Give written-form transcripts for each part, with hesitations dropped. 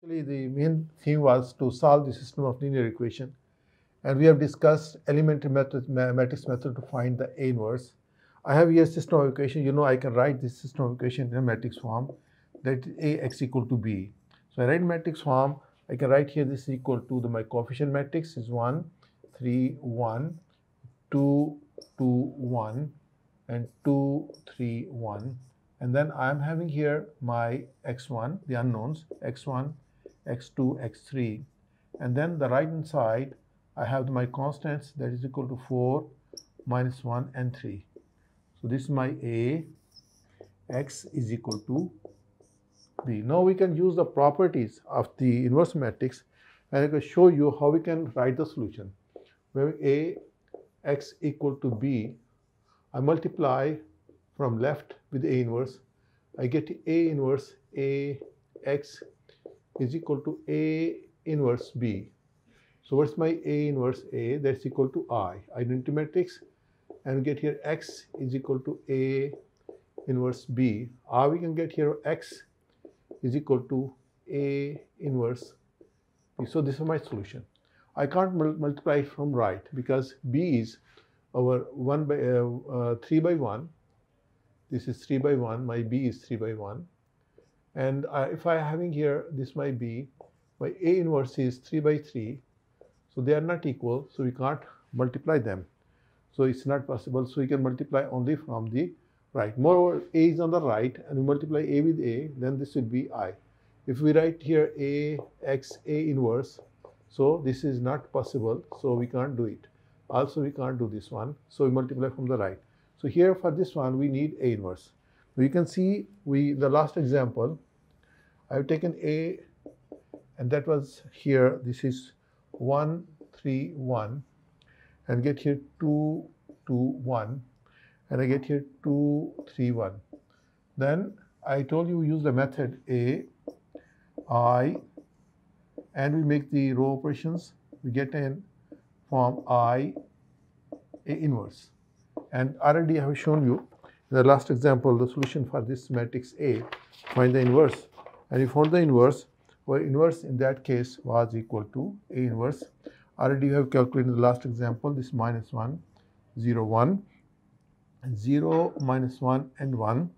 Actually, the main theme was to solve the system of linear equation, and we have discussed elementary matrix method to find the A inverse. I have here system of equation. You know, I can write this system of equation in a matrix form, that Ax equal to B. So I write matrix form. I can write here this is equal to my coefficient matrix is 1, 3, 1, 2, 2, 1, and 2, 3, 1. And then I am having here my x1, the unknowns, x1, x2, x3. And then the right hand side, I have my constants that is equal to 4, minus 1, and 3. So this is my A, x is equal to B. Now we can use the properties of the inverse matrix, and I can show you how we can write the solution. Where A, x equal to B, I multiply from left with A inverse. I get A inverse A x is equal to A inverse B. So what's my A inverse A? That's equal to I. Identity matrix, and get here x is equal to A inverse B. Or we can get here x is equal to A inverse B. So this is my solution. I can't multiply it from right because B is over 3 by 1. This is 3 by 1. My B is 3 by 1. And if I am having here this my B, my A inverse is 3 by 3. So they are not equal. So we can't multiply them. So it's not possible. So we can multiply only from the right. Moreover, A is on the right, and we multiply A with A, then this will be I. If we write here A x A inverse, so this is not possible. So we can't do it. Also, we can't do this one. So we multiply from the right. So here for this one, we need A inverse. We can see the last example, I have taken A, and that was here. This is 1, 3, 1, and get here 2, 2, 1, and I get here 2, 3, 1. Then I told you use the method A, I, and we make the row operations. We get in form I, A inverse. And already I have shown you in the last example the solution for this matrix A. Find the inverse. And we found the inverse, where inverse in that case was equal to A inverse. Already you have calculated in the last example, this minus 1, 0, 1, and 0, minus 1, and 1,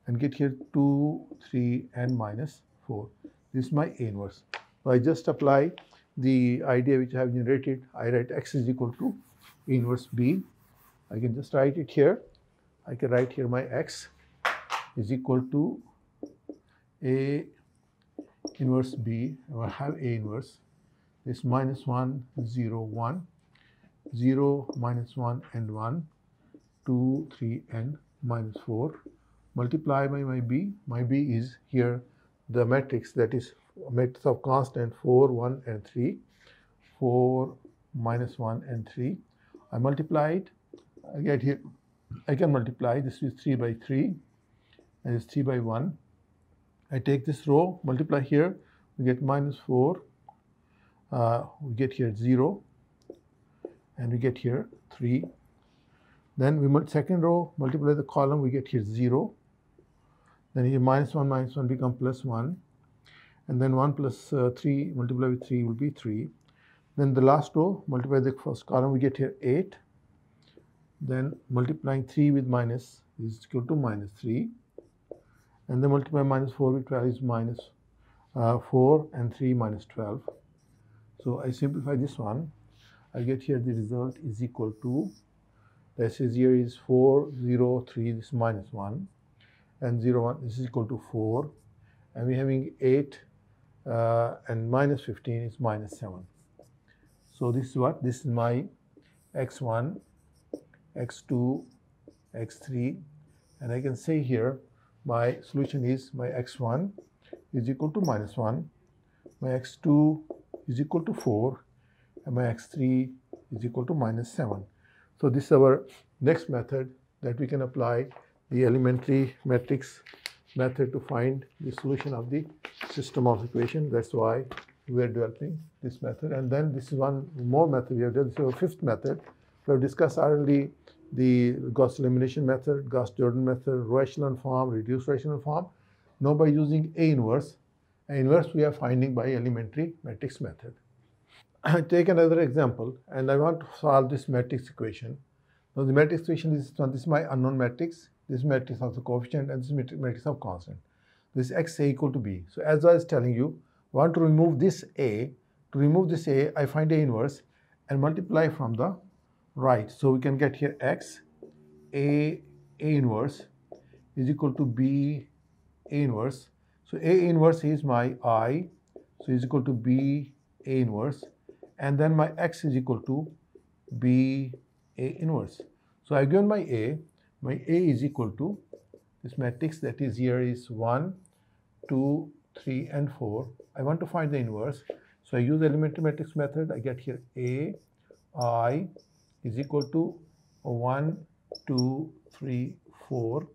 and get here 2, 3, and minus 4. This is my A inverse. So I just apply the idea which I have generated. I write x is equal to A inverse B. I can just write it here. I can write here my x is equal to A inverse B. I have A inverse. This minus 1, 0, 1, 0, minus 1, and 1, 2, 3, and minus 4. Multiply by my B. My B is here the matrix, that is a matrix of constant 4, 1, and 3. 4, minus 1, and 3. I multiply it. I get here, I can multiply. This is 3 by 3, and it's 3 by 1. I take this row, multiply here, we get minus 4. We get here 0, and we get here 3. Then we second row, multiply the column, we get here 0. Then here minus 1 become plus 1. And then 1 plus 3 multiply with 3 will be 3. Then the last row, multiply the first column, we get here 8. Then multiplying 3 with minus is equal to minus 3. And then multiply minus 4 with 12 is minus 4, and 3 minus 12. So I simplify this one. I get here the result is equal to, this is here is 4, 0, 3, this is minus 1, and 0, 1, this is equal to 4. And we're having 8, and minus 15 is minus 7. So this is what? This is my x1, x2, x3, and I can say here my solution is my x1 is equal to minus 1, my x2 is equal to 4, and my x3 is equal to minus 7. So this is our next method that we can apply the elementary matrix method to find the solution of the system of equation. That's why we are developing this method. And then this is one more method we have done. This is our fifth method. We have discussed already the Gauss elimination method, Gauss-Jordan method, row echelon form, reduced row echelon form. Now by using A inverse, And inverse we are finding by elementary matrix method. Take another example, and I want to solve this matrix equation. Now the matrix equation is this is my unknown matrix, this matrix of the coefficient, and this matrix of constant. This x a equal to b. So as I was telling you, I want to remove this a. To remove this a, I find a inverse and multiply from the right. So we can get here x a inverse is equal to b a inverse. So a inverse is my I, so is equal to b a inverse, and then my x is equal to b a inverse. So I've given my a is equal to this matrix that is here is 1, 2, 3, and 4. I want to find the inverse, so I use elementary matrix method. I get here a I is equal to 1, 2, 3, 4,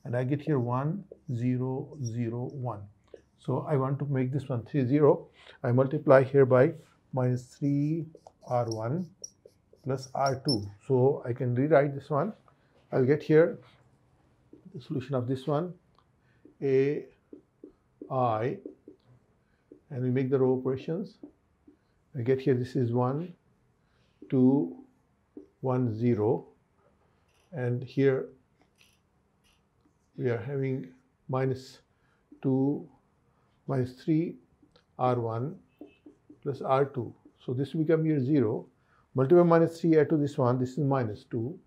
and I get here 1, 0, 0, 1. So I want to make this one 3, 0. I multiply here by minus 3 R1 plus R2. So I can rewrite this one. I'll get here the solution of this one, a I, and we make the row operations. I get here this is 1, 2, 1, 0, and here we are having minus 2, minus 3 R1 plus R2. So this will become here 0. Multiply minus 3 add to this one, this is minus 2.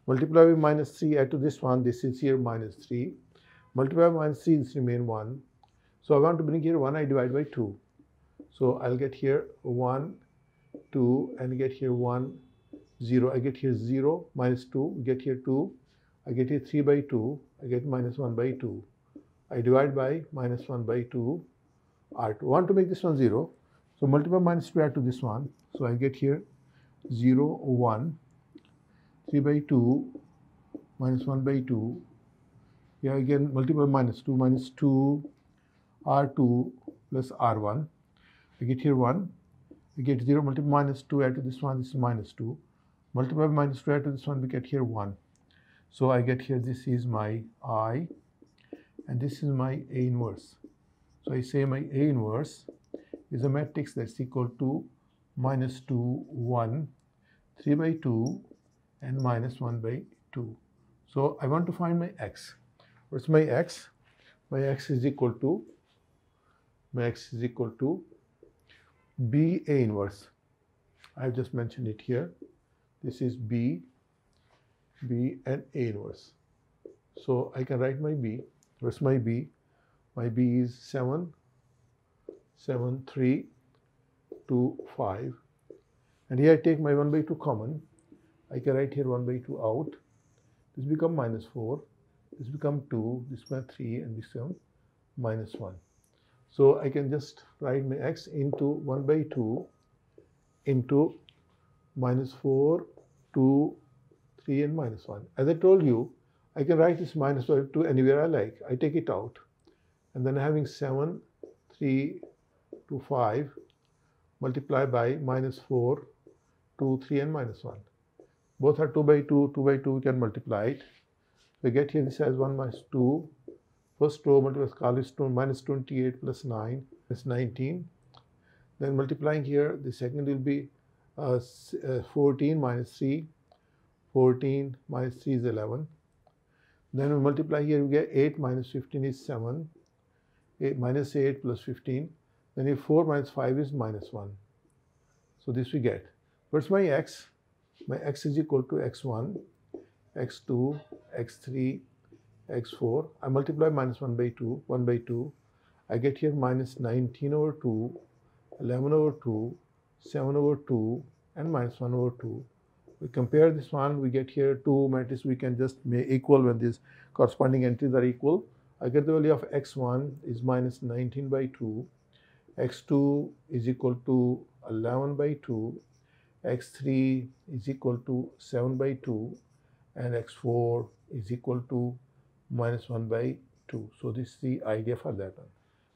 Multiply with minus 3 add to this one, this is here minus 3. Multiply by minus 3, this remain 1. So I want to bring here 1, I divide by 2. So I'll get here 1, 2, and get here 1, 0. I get here 0, minus 2, get here 2. I get here 3 by 2, I get minus 1 by 2. I divide by minus 1 by 2, R2. I want to make this one 0. So multiply minus 2 add to this one. So I get here 0, 1, 3 by 2, minus 1 by 2. Here again multiply minus 2, R2 plus R1. I get here 1. I get 0, multiply minus 2 add to this one, this is minus 2. Multiply minus 2 add to this one, we get here 1. So I get here this is my I, and this is my A inverse. So I say my A inverse is a matrix that's equal to minus 2, 1, 3 by 2, and minus 1 by 2. So I want to find my x. What's my x? My x is equal to B A inverse. I've just mentioned it here. This is B and A inverse. So I can write my B. What's my B? My B is 7, 7, 3, 2, 5. And here I take my 1 by 2 common. I can write here 1 by 2 out. This become minus 4. This become 2. This become 3, and this become minus 1. So I can just write my x into 1 by 2 into minus 4, 2, 3, and minus 1. As I told you, I can write this minus 2 anywhere I like. I take it out. And then having 7, 3, 2, 5, multiply by minus 4, 2, 3, and minus 1. Both are 2 by 2, 2 by 2, we can multiply it. We get here this as 1 minus 2. First row multiply is minus 28 plus 9 is 19. Then multiplying here, the second will be 14 minus 3. 14 minus 3 is 11. Then we multiply here, we get 8 minus 15 is 7. 8 minus 8 plus 15. Then if 4 minus 5 is minus 1. So this we get. What's my x? My x is equal to x1, x2, x3, x4. I multiply minus 1 by 2, 1 by 2. I get here minus 19 over 2, 11 over 2, 7 over 2, and minus 1 over 2. We compare this one, we get here 2 matrices. We can just make equal when these corresponding entries are equal. I get the value of x1 is minus 19 by 2, x2 is equal to 11 by 2, x3 is equal to 7 by 2, and x4 is equal to minus 1 by 2. So this is the idea for that one.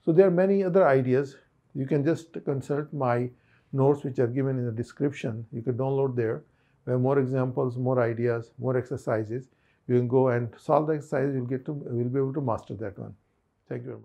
So there are many other ideas. You can just consult my notes which are given in the description. You can download there. We have more examples, more ideas, more exercises. You can go and solve the exercise. You'll be able to master that one. Thank you very much.